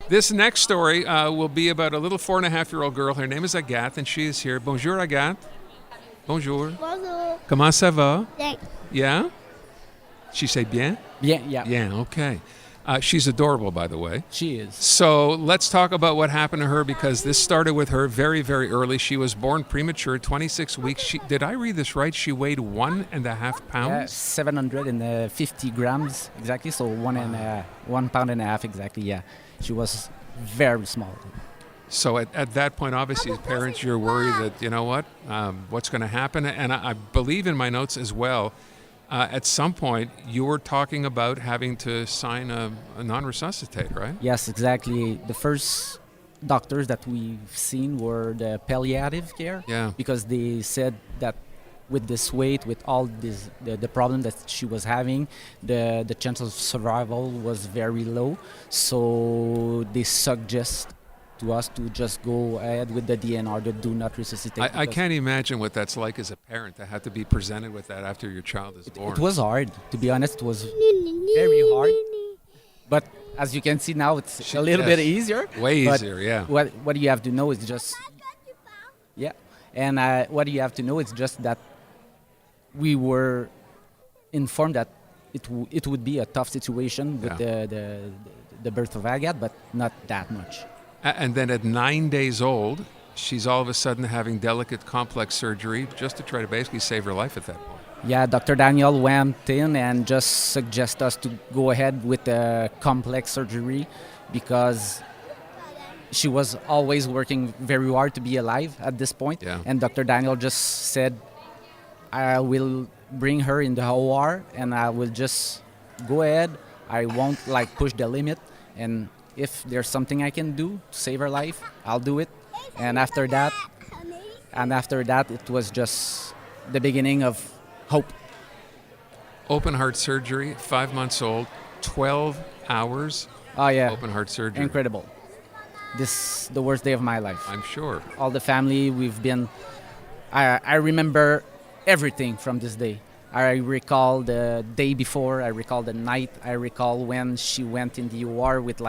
This next story will be about a little 4.5-year-old girl. Her name is Agathe, and she is here. Bonjour, Agathe. Bonjour. Bonjour. Comment ça va? Thanks. Yeah? She say bien? Bien, yeah. Yeah, okay. She's adorable, by the way. She is. So let's talk about what happened to her because this started with her very, very early. She was born premature, 26 weeks. Did I read this right? She weighed 1.5 pounds? 750 grams exactly, so 1 pound and a half exactly, yeah. She was very small. So at that point, obviously, as parents, you're worried that, you know what, what's going to happen? And I believe in my notes as well, at some point, you were talking about having to sign a non-resuscitate, right? Yes, exactly. The first doctors that we've seen were the palliative care. Yeah. Because they said that with this weight, with all this, the problem that she was having, the chance of survival was very low. So they suggest to us to just go ahead with the DNR, the do not resuscitate. I can't imagine what that's like as a parent to have to be presented with that after your child is born. It was hard, to be honest. It was very hard. But as you can see now, it's a little bit easier. Way But easier, yeah. What you have to know is just, yeah. And what you have to know is just that we were informed that it would be a tough situation with the birth of Agathe, but not that much. And then at 9 days old, she's all of a sudden having delicate complex surgery just to try to basically save her life at that point. Yeah, Dr. Daniel went in and just suggested us to go ahead with the complex surgery because she was always working very hard to be alive at this point. Yeah. And Dr. Daniel just said, I will bring her in the OR and I will just go ahead. I won't push the limit. And if there's something I can do to save her life, I'll do it. And after that, it was just the beginning of hope. Open heart surgery, 5 months old, 12 hours. Oh yeah, Open heart surgery. incredible. This the worst day of my life. I'm sure. All the family, we've been. I remember everything from this day. I recall the day before. I recall the night. I recall when she went in the OR with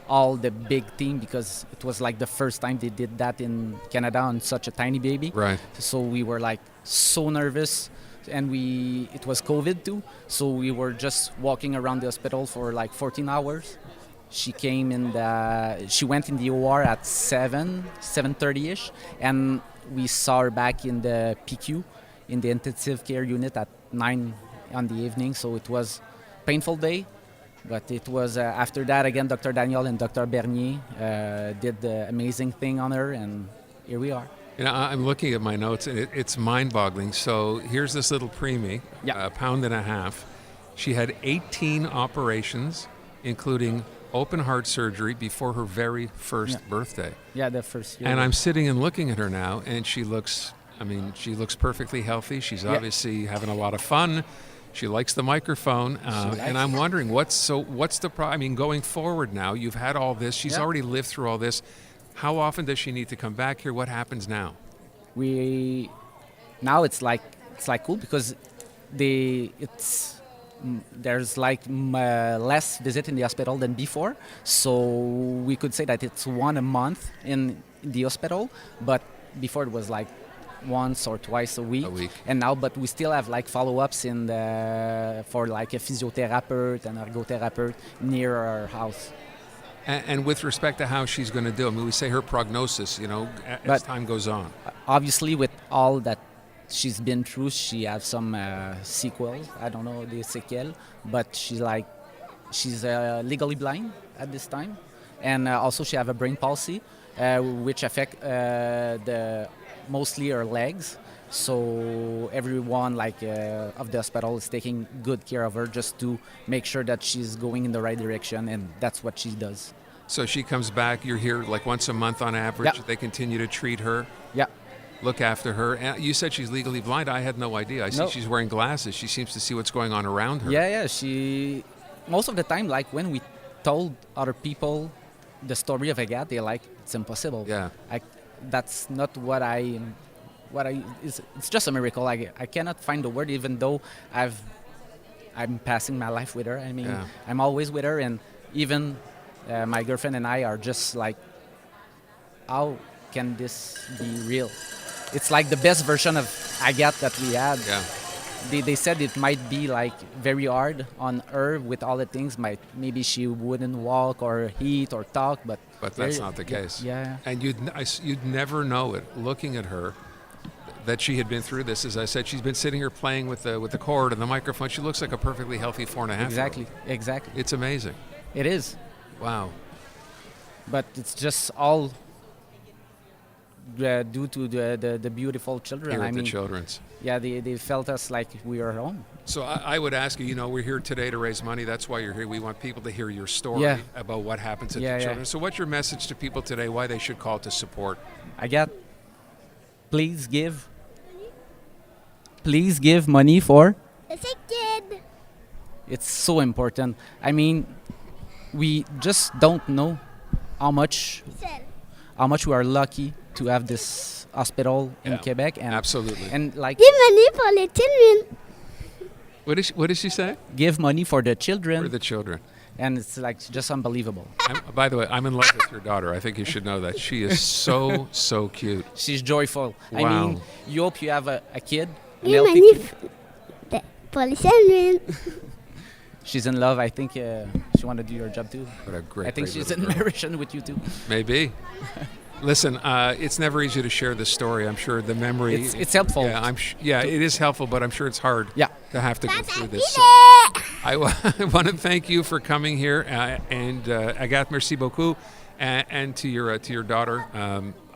all the big team because it was the first time they did that in Canada on such a tiny baby. Right. So we were so nervous, and it was COVID too. So we were just walking around the hospital for 14 hours. She went in the OR at 7:30ish, and we saw her back in the PQ, in the intensive care unit at 9 on the evening. So it was a painful day. But it was after that again, Dr. Daniel and Dr. Bernier did the amazing thing on her, and here we are. You know, I'm looking at my notes, and it's mind-boggling. So here's this little preemie, Yeah. a pound and a half. She had 18 operations, including open heart surgery before her very first birthday. Yeah, the first year. And I'm sitting and looking at her now, and she looks perfectly healthy. She's obviously having a lot of fun. She likes the microphone, and I'm wondering what's the problem? I mean, going forward now, you've had all this. She's already lived through all this. How often does she need to come back here? What happens now? Now it's cool because there's less visit in the hospital than before. So we could say that it's one a month in the hospital, but before it was once or twice a week. And now, but we still have follow-ups for a physiotherapist and ergotherapist near our house. And with respect to how she's going to do, I mean, we say her prognosis, as time goes on. Obviously, with all that she's been through, she has some sequels. I don't know the sequel, but she's legally blind at this time, and also she have a brain palsy, which affect mostly her legs. So everyone of the hospital is taking good care of her just to make sure that she's going in the right direction, and that's what she does. So she comes back, you're here once a month on average. Yeah. They continue to treat her, Yeah. look after her. And you said she's legally blind. I had no idea. I see she's wearing glasses. She seems to see what's going on around her. Yeah. She most of the time, when we told other people the story of Agathe, they're it's impossible. Yeah. That's not what it's just a miracle. I cannot find the word, even though I'm passing my life with her. I mean, I'm always with her, and even My girlfriend and I are just like, how can this be real? It's like the best version of Agathe that we had. Yeah. They said it might be like very hard on her with all the things. Maybe she wouldn't walk or eat or talk, but That's not the case. Yeah. And you'd never know it looking at her that she had been through this. As I said, she's been sitting here playing with the cord and the microphone. She looks like a perfectly healthy 4.5-year-old. Exactly. It's amazing. It is. Wow. But it's just all due to the beautiful children. Here at the Children's. Yeah, they felt us like we were home. So I would ask you, we're here today to raise money. That's why you're here. We want people to hear your story about what happens at the Children's. So what's your message to people today, why they should call to support? Please give money for It's a kid. it's so important. I mean, we just don't know how much we are lucky to have this hospital in Quebec, and absolutely, and like Give money for the children. What did she say? give money for the children, For the children. and it's like just unbelievable. By the way, I'm in love with your daughter. I think you should know that. She is so cute. She's joyful. I Wow. mean, you hope you have a kid, a Give healthy money kid. for the children. She's in love. I think she want to do your job too. What a great. I think great she's little in girl. marriage with you too. Maybe. Listen, it's never easy to share this story. I'm sure the memory. It's helpful. Yeah, it is helpful, but I'm sure it's hard. Yeah. To have to go That's through a this. kid. I want to thank you for coming here, and Agathe, merci beaucoup, and to your daughter.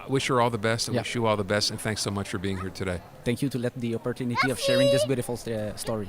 Wish her all the best, and wish you all the best, and thanks so much for being here today. Thank you to let the opportunity of sharing this beautiful story.